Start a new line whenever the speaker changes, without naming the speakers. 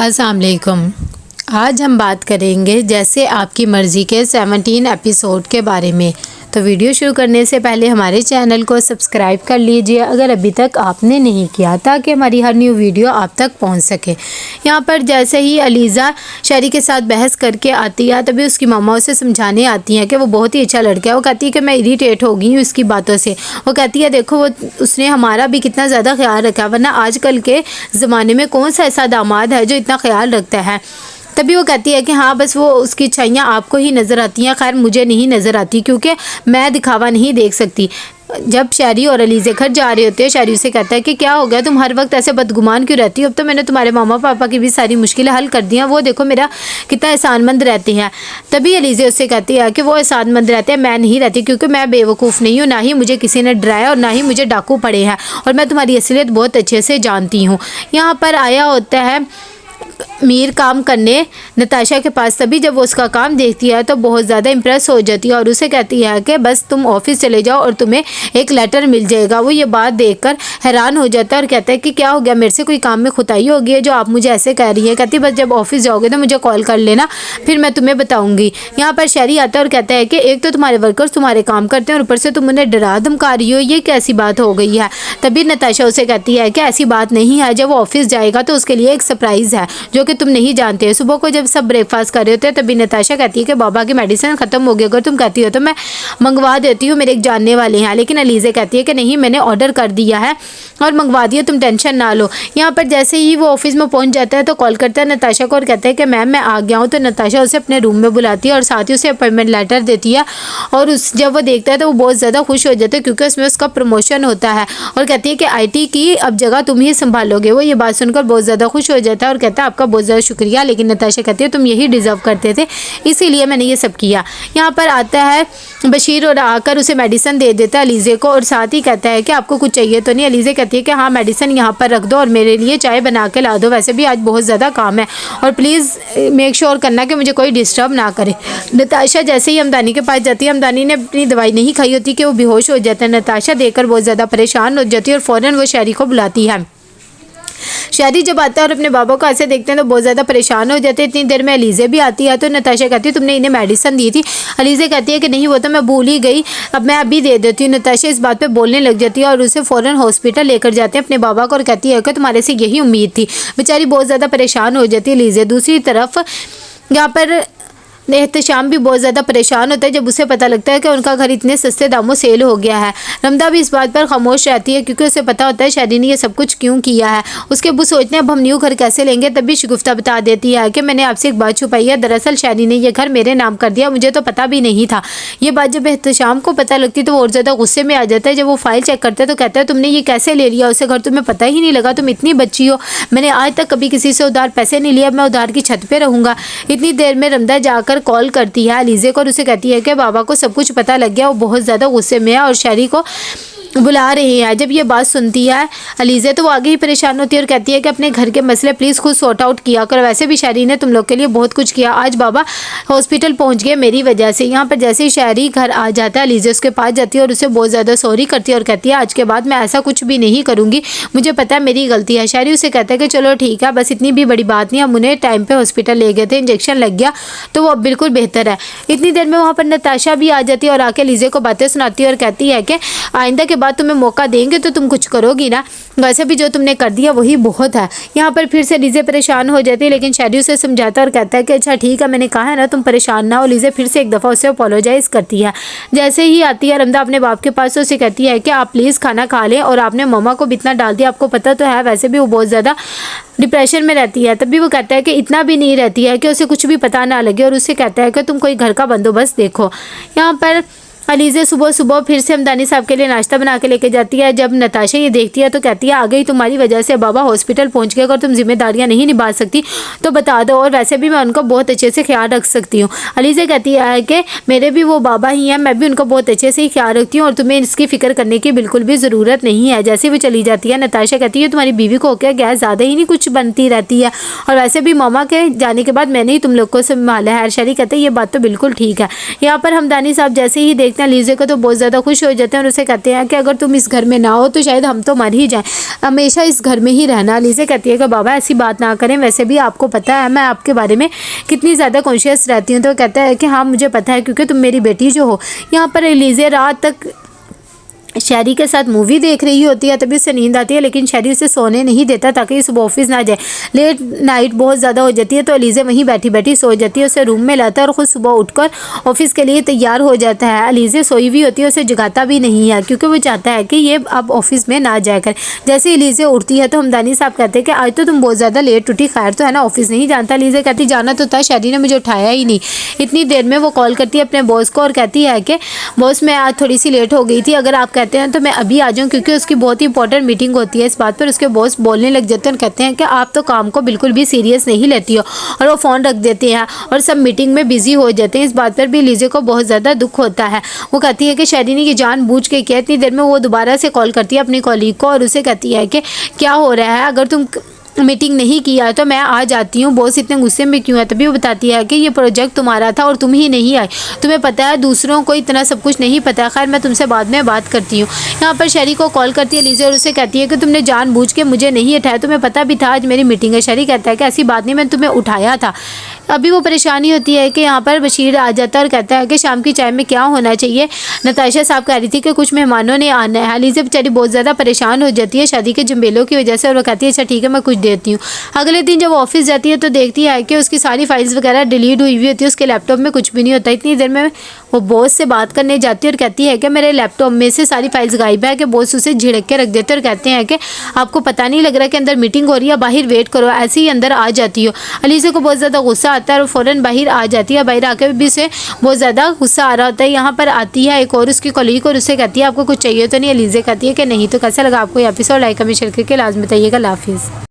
अस्सलाम वालेकुम। आज हम बात करेंगे जैसे आपकी मर्ज़ी के 17 एपिसोड के बारे में। तो वीडियो शुरू करने से पहले हमारे चैनल को सब्सक्राइब कर लीजिए अगर अभी तक आपने नहीं किया, ताकि हमारी हर न्यू वीडियो आप तक पहुंच सके। यहाँ पर जैसे ही अलीज़ा शहरी के साथ बहस करके आती है, तभी उसकी मामा उसे समझाने आती हैं कि वो बहुत ही अच्छा लड़का है। वो कहती है कि मैं इरीटेट हो गई हूँ इसकी बातों से। वो कहती है देखो वो उसने हमारा भी कितना ज़्यादा ख्याल रखा, वरना आजकल के ज़माने में कौन सा ऐसा दामाद है जो इतना ख्याल रखता है। तभी वो कहती है कि हाँ बस वो उसकी अच्छाइयाँ आपको ही नज़र आती हैं, खैर मुझे नहीं नज़र आती क्योंकि मैं दिखावा नहीं देख सकती। जब शहरी और अलीज़े घर जा रहे होते हैं, शहरी उसे कहता है कि क्या हो गया, तुम हर वक्त ऐसे बदगुमान क्यों रहती हो? अब तो मैंने तुम्हारे मामा पापा की भी सारी मुश्किलें हल कर दी हैं, वो देखो मेरा कितना एहसानमंद रहते हैं। तभी अलीज़े उससे कहती है कि वो एहसानमंद रहते हैं, मैं नहीं रहती, क्योंकि मैं बेवकूफ़ नहीं हूँ, ना ही मुझे किसी ने डराया और ना ही मुझे डाकू पड़े हैं, और मैं तुम्हारी असलियत बहुत अच्छे से जानती हूँ। यहाँ पर आया होता है मीर काम करने नताशा के पास। तभी जब वो उसका काम देखती है तो बहुत ज़्यादा इम्प्रेस हो जाती है और उसे कहती है कि बस तुम ऑफिस चले जाओ और तुम्हें एक लेटर मिल जाएगा। वो ये बात देखकर हैरान हो जाता है और कहता है कि क्या हो गया, मेरे से कोई काम में खुताई हो गई है जो आप मुझे ऐसे कह रही है? कहती बस जब ऑफिस जाओगे तो मुझे कॉल कर लेना, फिर मैं तुम्हें बताऊँगी। यहाँ पर शहरी आता है और कहता है कि एक तो तुम्हारे वर्कर्स तुम्हारे काम करते हैं और ऊपर से तुम उन्हें डरा धमका रही हो, ये कैसी बात हो गई है? तभी नताशा उसे कहती है कि ऐसी बात नहीं है, जब वो ऑफिस जाएगा तो उसके लिए एक सरप्राइज़ है जो कि तुम नहीं जानते हो। सुबह को जब सब ब्रेकफास्ट कर रहे होते हैं तभी नताशा कहती है कि बाबा की मेडिसिन ख़त्म हो गई, अगर तुम कहती हो तो मैं मंगवा देती हूँ, मेरे एक जानने वाले हैं। लेकिन अलीज़े कहती है कि नहीं, मैंने ऑर्डर कर दिया है और मंगवा दिया, तुम टेंशन ना लो। यहाँ पर जैसे ही वो ऑफिस में पहुँच जाता है तो कॉल करता है नताशा को और कहता है कि मैम मैं आ गया हूँ। तो नताशा उसे अपने रूम में बुलाती है और साथ ही उसे अपॉइंटमेंट लेटर देती है, और जब वो देखता है तो वो बहुत ज़्यादा खुश हो जाता है क्योंकि उसमें उसका प्रमोशन होता है, और कहती है कि IT की अब जगह तुम ही संभालोगे। वो ये बात सुनकर बहुत ज़्यादा खुश हो जाता है और कहता है आपका बहुत ज़्यादा शुक्रिया, लेकिन नताशा कहती है तुम यही डिज़र्व करते थे, इसीलिए मैंने ये सब किया। यहाँ पर आता है बशीर और आकर उसे मेडिसिन दे देता है अलीज़े को, और साथ ही कहता है कि आपको कुछ चाहिए तो नहीं? अलीज़े कहती है कि हाँ मेडिसिन यहाँ पर रख दो और मेरे लिए चाय बना के ला दो, वैसे भी आज बहुत ज़्यादा काम है, और प्लीज़ मेक श्योर करना कि मुझे कोई डिस्टर्ब ना करे। नताशा जैसे ही हमदानी के पास जाती है, हमदानी ने अपनी दवाई नहीं खाई होती कि वो बेहोश हो जाता है। नताशा देखकर बहुत ज़्यादा परेशान हो जाती है और फ़ौरन वो शहरी को बुलाती है। शहरी जब आता है और अपने बाबा को ऐसे देखते हैं तो बहुत ज़्यादा परेशान हो जाते हैं। इतनी देर में अलीज़े भी आती है तो नताशा कहती है तुमने इन्हें मेडिसिन दी थी? अलीज़े कहती है कि नहीं वो तो मैं भूल ही गई, अब मैं अभी दे देती हूँ। नताशा इस बात पे बोलने लग जाती है और उसे फ़ौरन हॉस्पिटल लेकर जाते हैं अपने बाबा को, और कहती है कि तुम्हारे से यही उम्मीद थी। बेचारी बहुत ज़्यादा परेशान हो जाती है अलीज़े। दूसरी तरफ यहाँ पर एहतशाम भी बहुत ज़्यादा परेशान होता है जब उसे पता लगता है कि उनका घर इतने सस्ते दामों सेल हो गया है। रमदा भी इस बात पर खामोश रहती है क्योंकि उसे पता होता है शहरी ने ये सब कुछ क्यों किया है। उसके अब्बू सोचते हैं अब हम न्यू घर कैसे लेंगे, तभी शगुफ्ता बता देती है कि मैंने आपसे एक बात छुपाई है, दरअसल शहरी ने यह घर मेरे नाम कर दिया, मुझे तो पता भी नहीं था। ये बात जब एहतशाम को पता लगती तो वो और ज़्यादा गुस्से में आ जाता है। जब वो फाइल चेक करता है तो कहता है तुमने ये कैसे ले लिया, उसे घर तुम्हें पता ही नहीं लगा, तुम इतनी बच्ची हो, मैंने आज तक कभी किसी से उधार पैसे नहीं लिया, मैं उधार की छत पर रहूँगा। इतनी देर में रमदा जाकर कॉल करती है अलीज़े को और उसे कहती है कि बाबा को सब कुछ पता लग गया, वो बहुत ज़्यादा गुस्से में है और शहरी को बुला रहे हैं। जब ये बात सुनती है अलीज़े तो वो आगे ही परेशान होती है और कहती है कि अपने घर के मसले प्लीज़ खुद सॉर्ट आउट किया कर, वैसे भी शहरी ने तुम लोग के लिए बहुत कुछ किया, आज बाबा हॉस्पिटल पहुंच गए मेरी वजह से। यहाँ पर जैसे ही शहरी घर आ जाता है अलीज़े उसके पास जाती है और उसे बहुत ज़्यादा सॉरी करती है और कहती है आज के बाद मैं ऐसा कुछ भी नहीं करूँगी, मुझे पता है मेरी गलती है। शहरी उसे कहता है कि चलो ठीक है, बस इतनी भी बड़ी बात नहीं, हम उन्हें टाइम पर हॉस्पिटल ले गए थे, इंजेक्शन लग गया तो वो अब बिल्कुल बेहतर है। इतनी देर में वहाँ पर नताशा भी आ जाती है और आके अलीज़े को बातें सुनाती है और कहती है कि आइंदा के बाद तुम्हें मौका देंगे तो तुम कुछ करोगी ना, वैसे भी जो तुमने कर दिया वही बहुत है। यहाँ पर फिर से लीज़े परेशान हो जाती है, लेकिन शहरी उसे समझाता है और कहता है कि अच्छा ठीक है, मैंने कहा है ना तुम परेशान ना हो। लीज़े फिर से एक दफ़ा उसे अपोलोजाइज़ करती है। जैसे ही आती है रमदा अपने बाप के पास उसे कहती है कि आप प्लीज़ खाना खा लें, और आपने मम्मा को भी इतना डाल दिया, आपको पता तो है वैसे भी वो बहुत ज़्यादा डिप्रेशन में रहती है। तभी वो कहता है कि इतना भी नहीं रहती है कि उसे कुछ भी पता ना लगे, और उससे कहता है कि तुम कोई घर का बंदोबस्त देखो। यहाँ पर अलीज़े सुबह सुबह फिर से हमदानी साहब के लिए नाश्ता बना के लेके जाती है। जब नताशा ये देखती है तो कहती है आ गई तुम्हारी वजह से बाबा हॉस्पिटल पहुंच गए, अगर तुम जिम्मेदारियां नहीं निभा सकती तो बता दो, और वैसे भी मैं उनका बहुत अच्छे से ख्याल रख सकती हूँ। अलीज़े कहती है कि मेरे भी वो बाबा ही हैं, मैं भी उनका बहुत अच्छे से ही ख्याल रखती हूँ और तुम्हें इसकी फ़िक्र करने की बिल्कुल भी ज़रूरत नहीं है। जैसे भी चली जाती है नताशा कहती है तुम्हारी बीवी को क्या गैस ज़्यादा ही नहीं कुछ बनती रहती है, और वैसे भी मामा के जाने के बाद मैंने ही तुम लोग को संभाला है। शहरी कहते हैं ये बात तो बिल्कुल ठीक है। यहाँ पर हमदानी साहब जैसे ही देखते हैं अलीज़ा को तो बहुत ज़्यादा खुश हो जाते हैं और उसे कहते हैं कि अगर तुम इस घर में ना हो तो शायद हम तो मर ही जाएं, हमेशा इस घर में ही रहना। अलीज़ा कहती है कि बाबा ऐसी बात ना करें, वैसे भी आपको पता है मैं आपके बारे में कितनी ज़्यादा कॉन्शियस रहती हूँ। तो कहता है कि हाँ मुझे पता है क्योंकि तुम मेरी बेटी जो हो। यहाँ पर अलीज़ा रात तक शहरी के साथ मूवी देख रही होती है, तभी उसे नींद आती है, लेकिन शहरी उसे सोने नहीं देता ताकि सुबह ऑफिस ना जाए। लेट नाइट बहुत ज़्यादा हो जाती है तो अलीज़ा वहीं बैठी बैठी सो जाती है। उसे रूम में लाता है और ख़ुद सुबह उठकर ऑफिस के लिए तैयार हो जाता है। अलीज़ा सोई हुई होती है, उसे जगाता भी नहीं है क्योंकि वो चाहता है कि ये अब ऑफिस में ना जाया करे। जैसे ही अलीज़ा उठती है तो हमदानी साहब कहते हैं कि आज तो तुम बहुत ज़्यादा लेट उठी, खैर तो है ना ऑफिस नहीं जानता। अलीज़ा कहती जाना तो था, शहरी ने मुझे उठाया ही नहीं। इतनी देर में वो कॉल करती है अपने बॉस को और कहती है कि बॉस मैं आज थोड़ी सी लेट हो गई थी, अगर आप कहते हैं तो मैं अभी आ जाऊं, क्योंकि उसकी बहुत ही इंपॉर्टेंट मीटिंग होती है। इस बात पर उसके बॉस बोलने लग जाते हैं और कहते हैं कि आप तो काम को बिल्कुल भी सीरियस नहीं लेती हो, और वो फ़ोन रख देते हैं और सब मीटिंग में बिजी हो जाते हैं। इस बात पर भी अलीज़ा को बहुत ज़्यादा दुख होता है। वो कहती है कि शहरी ने ये जानबूझ के किया। इतनी देर में वो दोबारा से कॉल करती है अपनी कॉलीग को और उसे कहती है कि क्या हो रहा है, अगर तुम मीटिंग नहीं किया तो मैं आ जाती हूँ, बॉस इतने गुस्से में क्यों है। तभी वो बताती है कि ये प्रोजेक्ट तुम्हारा था और तुम ही नहीं आए, तुम्हें पता है दूसरों को इतना सब कुछ नहीं पता। खैर मैं तुमसे बाद में बात करती हूँ। यहाँ पर शहरी को कॉल करती है अलीज़ा और उसे कहती है कि तुमने जानबूझ के मुझे नहीं उठाया, तुम्हें पता भी था आज मेरी मीटिंग है। शहरी कहता है कि ऐसी बात नहीं, मैंने तुम्हें उठाया था। अभी वो परेशानी होती है कि यहाँ पर बशीर आ जाता है और कहता है कि शाम की चाय में क्या होना चाहिए। नताशा साहब कह रही थी कि कुछ मेहमानों ने आना है। अलीज़ा बेचारी बहुत ज़्यादा परेशान हो जाती है शादी के झमेलों की वजह से और वो कहती है अच्छा ठीक है मैं कुछ देती हूँ। अगले दिन जब ऑफिस जाती है तो देखती है कि उसकी सारी फाइल्स वगैरह डिलीट हुई होती है, उसके लैपटॉप में कुछ भी नहीं होता। इतनी देर में वो बॉस से बात करने जाती है और कहती है कि मेरे लैपटॉप में से सारी फाइल्स गायब है। कि बॉस उसे झिड़क के रख देते और कहते हैं कि आपको पता नहीं लग रहा कि अंदर मीटिंग हो रही है, बाहर वेट करो। ऐसे ही अंदर आ जाती हो। अलीज़ा को बहुत ज़्यादा गुस्सा आता है और फ़ौरन बाहर आ जाती है। बाहर आकर भी उसे बहुत ज़्यादा गुस्सा आ रहा होता है। यहाँ पर आती है एक और उसकी कॉलीग और उससे कहती है आपको कुछ चाहिए तो नहीं। अलीज़ा कहती है कि नहीं। तो कैसा लगा आपको ये एपिसोड, लाइक कमेंट शेयर करके लाजमी बताइएगा। अल्लाह हाफिज़।